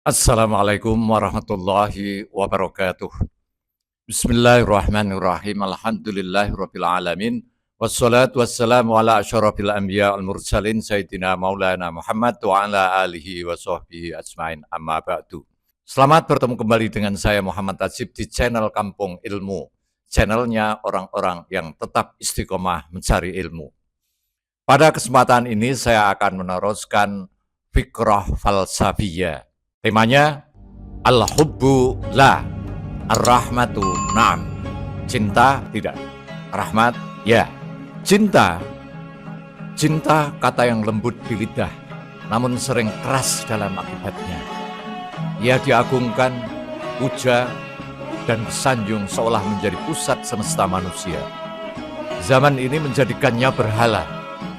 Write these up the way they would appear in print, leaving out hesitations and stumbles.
Assalamualaikum warahmatullahi wabarakatuh. Bismillahirrahmanirrahim. Alhamdulillahirabbil alamin. Wassalatu wassalamu ala asyrafil anbiya wal mursalin sayyidina maulana Muhammad wa ala alihi wa sahbihi ajmain amma ba'du. Selamat bertemu kembali dengan saya Muhammad Tajib di channel Kampung Ilmu. Channelnya orang-orang yang tetap istiqomah mencari ilmu. Pada kesempatan ini saya akan meneruskan fikrah falsafiyah. Temanya Al-Hubbu la, Ar-Rahmatu na'am. Cinta tidak, rahmat ya. Cinta kata yang lembut di lidah, namun sering keras dalam akibatnya. Ia diagungkan, puja, dan disanjung seolah menjadi pusat semesta manusia. Zaman ini menjadikannya berhala,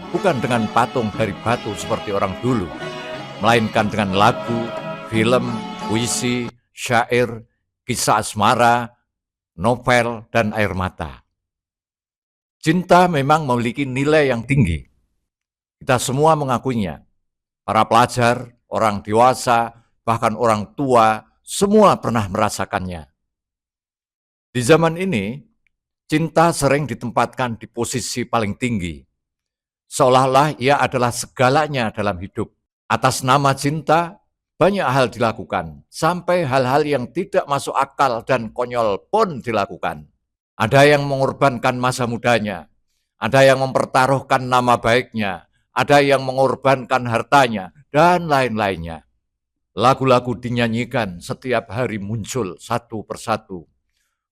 bukan dengan patung dari batu seperti orang dulu, melainkan dengan lagu, film, puisi, syair, kisah asmara, novel, dan air mata. Cinta memang memiliki nilai yang tinggi. Kita semua mengakuinya. Para pelajar, orang dewasa, bahkan orang tua, semua pernah merasakannya. Di zaman ini, cinta sering ditempatkan di posisi paling tinggi. Seolah-olah ia adalah segalanya dalam hidup. Atas nama cinta, banyak hal dilakukan, sampai hal-hal yang tidak masuk akal dan konyol pun dilakukan. Ada yang mengorbankan masa mudanya, ada yang mempertaruhkan nama baiknya, ada yang mengorbankan hartanya, dan lain-lainnya. Lagu-lagu dinyanyikan setiap hari muncul satu persatu.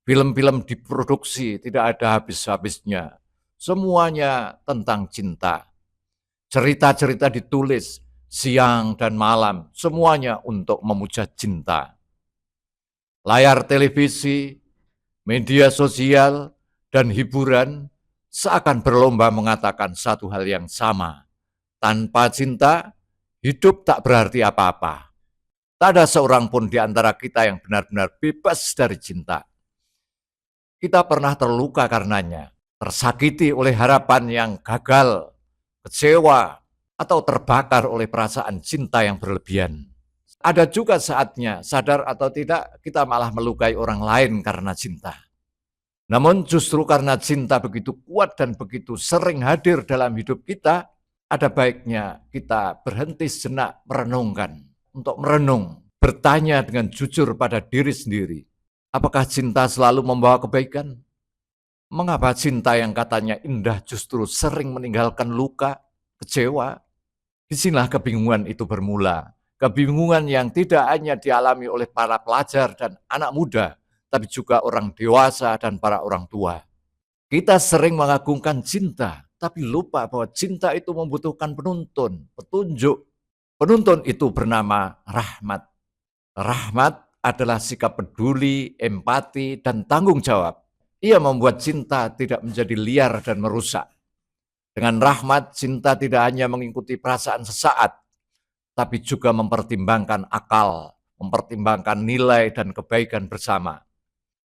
Film-film diproduksi tidak ada habis-habisnya. Semuanya tentang cinta. Cerita-cerita ditulis siang dan malam, semuanya untuk memuja cinta. Layar televisi, media sosial, dan hiburan seakan berlomba mengatakan satu hal yang sama. Tanpa cinta, hidup tak berarti apa-apa. Tak ada seorang pun di antara kita yang benar-benar bebas dari cinta. Kita pernah terluka karenanya, tersakiti oleh harapan yang gagal, kecewa, atau terbakar oleh perasaan cinta yang berlebihan. Ada juga saatnya, sadar atau tidak, kita malah melukai orang lain karena cinta. Namun justru karena cinta begitu kuat dan begitu sering hadir dalam hidup kita, ada baiknya kita berhenti sejenak merenungkan. Untuk merenung, bertanya dengan jujur pada diri sendiri. Apakah cinta selalu membawa kebaikan? Mengapa cinta yang katanya indah justru sering meninggalkan luka, kecewa? Disinilah kebingungan itu bermula. Kebingungan yang tidak hanya dialami oleh para pelajar dan anak muda, tapi juga orang dewasa dan para orang tua. Kita sering mengagungkan cinta, tapi lupa bahwa cinta itu membutuhkan penuntun, petunjuk. Penuntun itu bernama rahmat. Rahmat adalah sikap peduli, empati, dan tanggung jawab. Ia membuat cinta tidak menjadi liar dan merusak. Dengan rahmat, cinta tidak hanya mengikuti perasaan sesaat, tapi juga mempertimbangkan akal, mempertimbangkan nilai dan kebaikan bersama.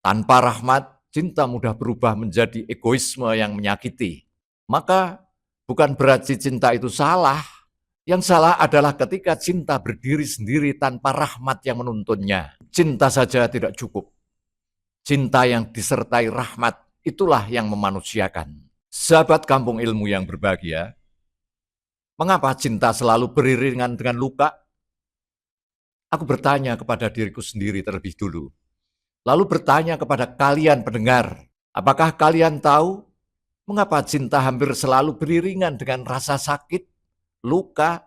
Tanpa rahmat, cinta mudah berubah menjadi egoisme yang menyakiti. Maka, bukan berarti cinta itu salah. Yang salah adalah ketika cinta berdiri sendiri tanpa rahmat yang menuntunnya. Cinta saja tidak cukup. Cinta yang disertai rahmat, itulah yang memanusiakan. Sahabat Kampung Ilmu yang berbahagia, mengapa cinta selalu beriringan dengan luka? Aku bertanya kepada diriku sendiri terlebih dulu. Lalu bertanya kepada kalian pendengar, apakah kalian tahu mengapa cinta hampir selalu beriringan dengan rasa sakit, luka,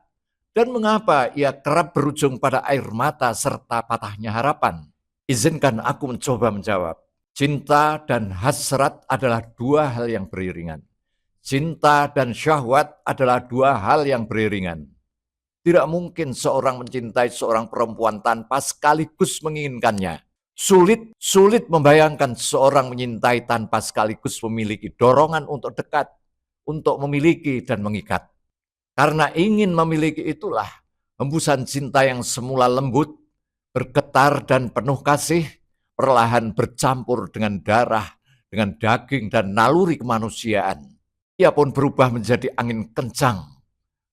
dan mengapa ia kerap berujung pada air mata serta patahnya harapan? Izinkan aku mencoba menjawab. Cinta dan hasrat adalah dua hal yang beriringan. Cinta dan syahwat adalah dua hal yang beriringan. Tidak mungkin seorang mencintai seorang perempuan tanpa sekaligus menginginkannya. Sulit membayangkan seorang menyintai tanpa sekaligus memiliki dorongan untuk dekat, untuk memiliki dan mengikat. Karena ingin memiliki itulah, hembusan cinta yang semula lembut, bergetar dan penuh kasih, perlahan bercampur dengan darah, dengan daging dan naluri kemanusiaan. Ia pun berubah menjadi angin kencang,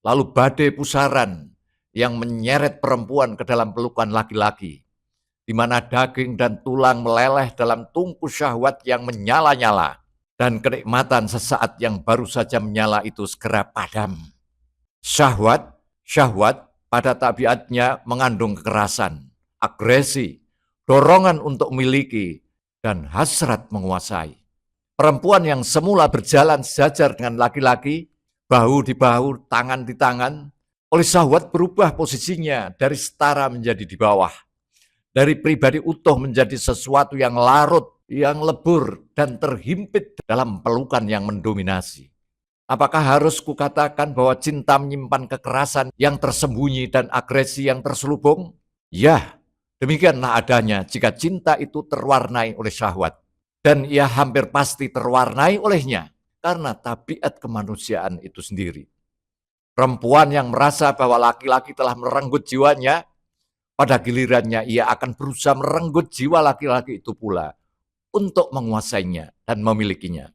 lalu badai pusaran yang menyeret perempuan ke dalam pelukan laki-laki, di mana daging dan tulang meleleh dalam tungku syahwat yang menyala-nyala, dan kenikmatan sesaat yang baru saja menyala itu segera padam. Syahwat pada tabiatnya mengandung kekerasan, agresi, dorongan untuk memiliki, dan hasrat menguasai. Perempuan yang semula berjalan sejajar dengan laki-laki, bahu di bahu, tangan di tangan, oleh syahwat berubah posisinya dari setara menjadi di bawah. Dari pribadi utuh menjadi sesuatu yang larut, yang lebur, dan terhimpit dalam pelukan yang mendominasi. Apakah harus kukatakan bahwa cinta menyimpan kekerasan yang tersembunyi dan agresi yang terselubung? Ya, demikianlah adanya jika cinta itu terwarnai oleh syahwat. Dan ia hampir pasti terwarnai olehnya karena tabiat kemanusiaan itu sendiri. Perempuan yang merasa bahwa laki-laki telah merenggut jiwanya, pada gilirannya ia akan berusaha merenggut jiwa laki-laki itu pula untuk menguasainya dan memilikinya.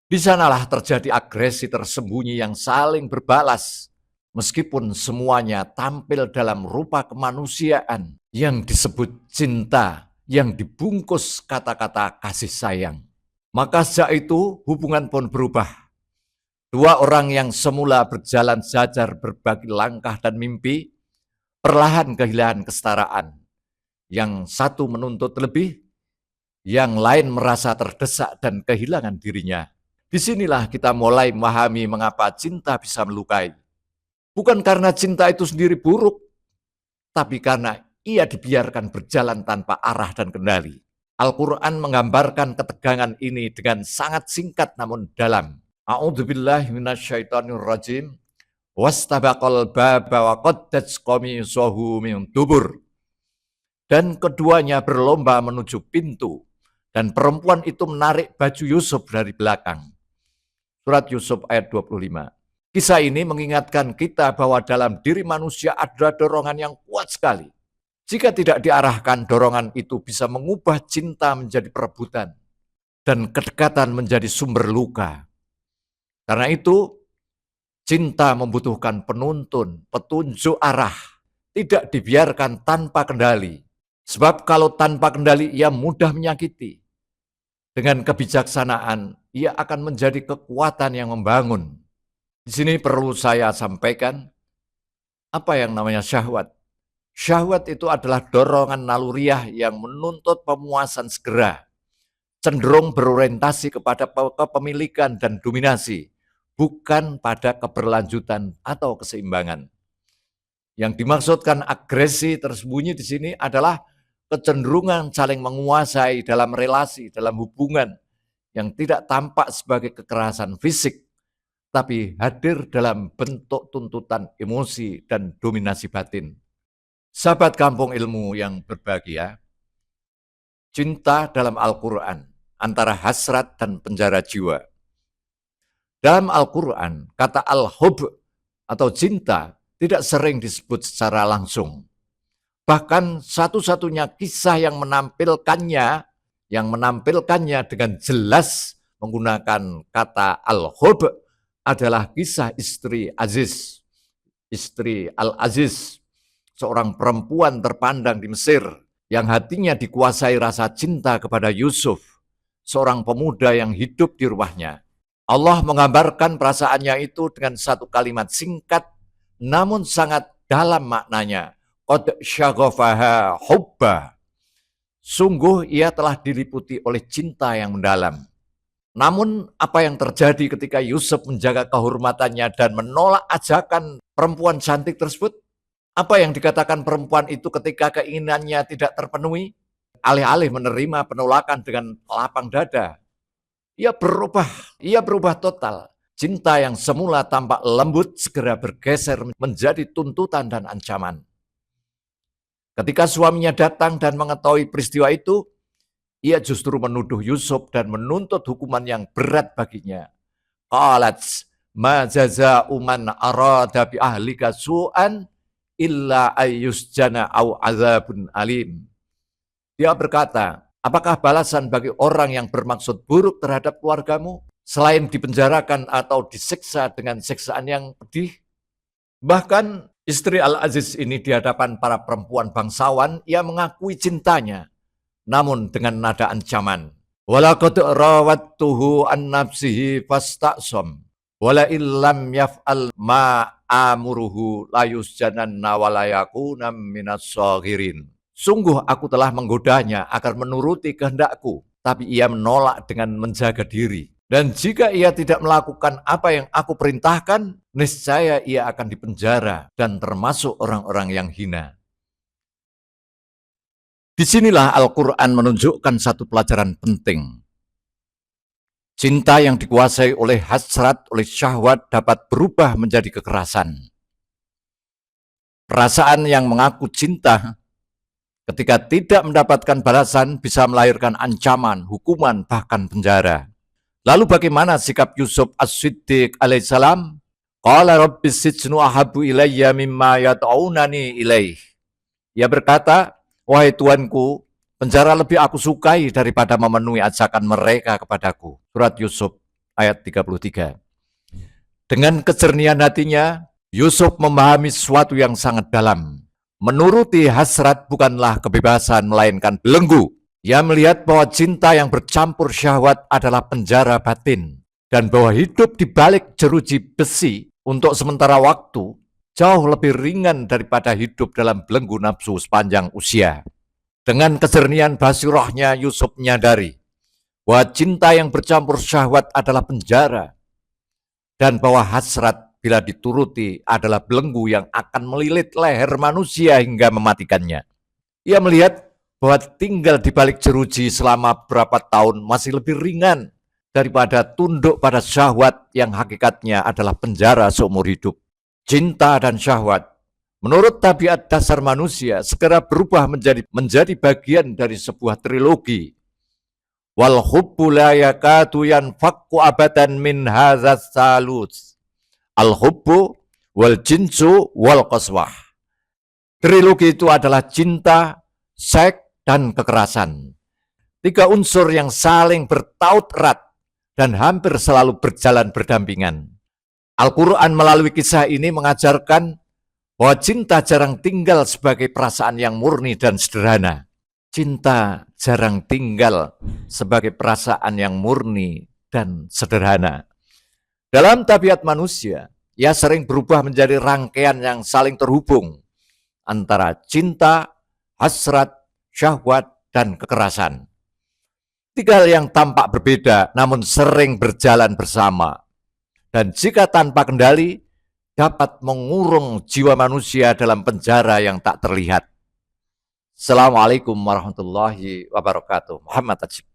Di sanalah terjadi agresi tersembunyi yang saling berbalas, meskipun semuanya tampil dalam rupa kemanusiaan yang disebut cinta, yang dibungkus kata-kata kasih sayang. Maka sejak itu hubungan pun berubah. Dua orang yang semula berjalan sejajar berbagi langkah dan mimpi, perlahan kehilangan kesetaraan. Yang satu menuntut lebih, yang lain merasa terdesak dan kehilangan dirinya. Disinilah kita mulai memahami mengapa cinta bisa melukai. Bukan karena cinta itu sendiri buruk, tapi karena ia dibiarkan berjalan tanpa arah dan kendali. Al-Quran menggambarkan ketegangan ini dengan sangat singkat namun dalam. A'udzubillahi minasyaitonirrajim. Wastabaqal baba wa qaddat qamisahu min dubur. Dan keduanya berlomba menuju pintu, dan perempuan itu menarik baju Yusuf dari belakang. Surat Yusuf ayat 25. Kisah ini mengingatkan kita bahwa dalam diri manusia ada dorongan yang kuat sekali. Jika tidak diarahkan, dorongan itu bisa mengubah cinta menjadi perebutan dan kedekatan menjadi sumber luka. Karena itu, cinta membutuhkan penuntun, petunjuk arah, tidak dibiarkan tanpa kendali. Sebab kalau tanpa kendali, ia mudah menyakiti. Dengan kebijaksanaan, ia akan menjadi kekuatan yang membangun. Di sini perlu saya sampaikan, apa yang namanya syahwat? Syahwat itu adalah dorongan naluriah yang menuntut pemuasan segera, cenderung berorientasi kepada kepemilikan dan dominasi, bukan pada keberlanjutan atau keseimbangan. Yang dimaksudkan agresi tersembunyi di sini adalah kecenderungan saling menguasai dalam relasi, dalam hubungan yang tidak tampak sebagai kekerasan fisik, tapi hadir dalam bentuk tuntutan emosi dan dominasi batin. Sahabat Kampung Ilmu yang berbahagia, cinta dalam Al-Quran antara hasrat dan penjara jiwa. Dalam Al-Quran, kata al-hub atau cinta tidak sering disebut secara langsung. Bahkan satu-satunya kisah yang menampilkannya dengan jelas menggunakan kata al-hub adalah kisah istri Al-Aziz, seorang perempuan terpandang di Mesir yang hatinya dikuasai rasa cinta kepada Yusuf, seorang pemuda yang hidup di rumahnya. Allah menggambarkan perasaannya itu dengan satu kalimat singkat namun sangat dalam maknanya. Qad syaghafaha hubba. Sungguh ia telah diliputi oleh cinta yang mendalam. Namun apa yang terjadi ketika Yusuf menjaga kehormatannya dan menolak ajakan perempuan cantik tersebut? Apa yang dikatakan perempuan itu ketika keinginannya tidak terpenuhi? Alih-alih menerima penolakan dengan lapang dada, ia berubah total. Cinta yang semula tampak lembut segera bergeser menjadi tuntutan dan ancaman. Ketika suaminya datang dan mengetahui peristiwa itu, ia justru menuduh Yusuf dan menuntut hukuman yang berat baginya. Qalat ma jaza'u man arada bi ahlika su'an illa ayyusjana au azabun alim. Dia berkata, apakah balasan bagi orang yang bermaksud buruk terhadap keluargamu selain dipenjarakan atau disiksa dengan siksaan yang pedih? Bahkan Istri Al-Aziz ini di hadapan para perempuan bangsawan, ia mengakui cintanya, namun dengan nada ancaman. Walaqad rawattuhu an nafsihi fasta'sam wala illam yaf'al ma amuruhu layusjananna wa la yakuna minas saghirin. Sungguh aku telah menggodanya agar menuruti kehendakku, tapi ia menolak dengan menjaga diri. Dan jika ia tidak melakukan apa yang aku perintahkan, niscaya ia akan dipenjara dan termasuk orang-orang yang hina. Disinilah Al-Quran menunjukkan satu pelajaran penting. Cinta yang dikuasai oleh hasrat, oleh syahwat dapat berubah menjadi kekerasan. Perasaan yang mengaku cinta ketika tidak mendapatkan balasan bisa melahirkan ancaman, hukuman, bahkan penjara. Lalu bagaimana sikap Yusuf As-Siddiq alaihissalam? Qala rabbis sijnu ahabu ilayya mimma yad'unani ilaih. Ia berkata, wahai Tuanku, penjara lebih aku sukai daripada memenuhi ajakan mereka kepadaku. Surat Yusuf ayat 33. Dengan kejernihan hatinya, Yusuf memahami sesuatu yang sangat dalam. Menuruti hasrat bukanlah kebebasan, melainkan belenggu. Ia melihat bahwa cinta yang bercampur syahwat adalah penjara batin, dan bahwa hidup di balik jeruji besi untuk sementara waktu jauh lebih ringan daripada hidup dalam belenggu nafsu sepanjang usia. Dengan kejernihan basirahnya, Yusuf menyadari bahwa cinta yang bercampur syahwat adalah penjara, dan bahwa hasrat bila dituruti adalah belenggu yang akan melilit leher manusia hingga mematikannya. Ia melihat bahwa tinggal di balik jeruji selama beberapa tahun masih lebih ringan daripada tunduk pada syahwat yang hakikatnya adalah penjara seumur hidup. Cinta dan syahwat, menurut tabiat dasar manusia, segera berubah menjadi bagian dari sebuah trilogi. Wal hubbu la yakadu yanfakku abadan min hadzal salus. Al hubbu wal jinsu wal qaswah. Trilogi itu adalah cinta, seks, dan kekerasan. Tiga unsur yang saling bertaut erat dan hampir selalu berjalan berdampingan. Al-Quran melalui kisah ini mengajarkan bahwa cinta jarang tinggal sebagai perasaan yang murni dan sederhana. Cinta jarang tinggal sebagai perasaan yang murni dan sederhana. Dalam tabiat manusia, ia sering berubah menjadi rangkaian yang saling terhubung antara cinta, hasrat, syahwat, dan kekerasan. Tiga hal yang tampak berbeda namun sering berjalan bersama. Dan jika tanpa kendali, dapat mengurung jiwa manusia dalam penjara yang tak terlihat. Assalamualaikum warahmatullahi wabarakatuh. Muhammad Ajib.